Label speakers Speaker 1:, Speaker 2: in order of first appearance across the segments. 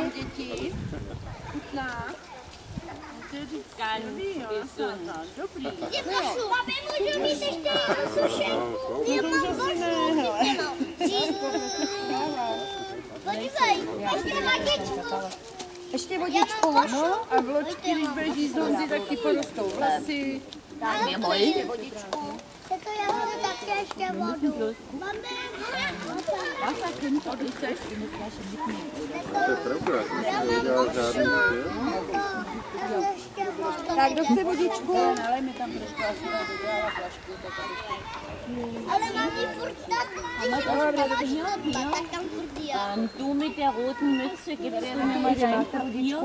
Speaker 1: vám děti? Chutná? Dobrý.
Speaker 2: Papi, můžu mít ještě jednu sušenku? Já mám Podívej, ještě vodičku.
Speaker 1: Ještě vodičku, no, a vločky, když budeš jíst do Honzy, tak ti porostou vlasy.
Speaker 2: Ještě vodičku. Tak já mám také ještě vodu. Máme.
Speaker 1: Tak, kdo chce vodičku?
Speaker 2: Ale mám ji furt tak tam furt já.
Speaker 3: Du mit der roten Mütze, gib mir mal dein Papier.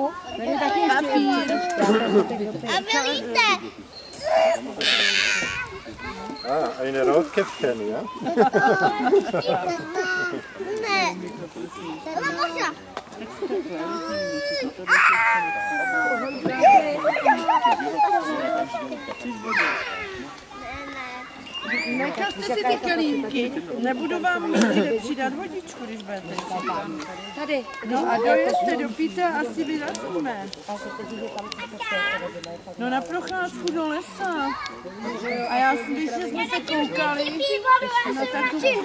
Speaker 2: A vy víte.
Speaker 4: Eine Rotkäppchen, ja?
Speaker 2: Ne. Ale možná.
Speaker 1: Nekazte si ty kelímky, nebudu vám nikdy přidat vodičku, když budete chtít.
Speaker 2: Tady.
Speaker 1: No a dojezte, dopijte a asi vyrazíme. No na procházku do lesa. A já si když jsme se koukali na takovou...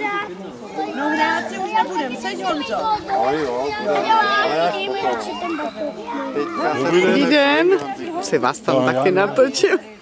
Speaker 1: No hrát si už nebudem, seď Honzo.
Speaker 4: Dobrý
Speaker 5: Dobrý den, si vás tam taky natočil.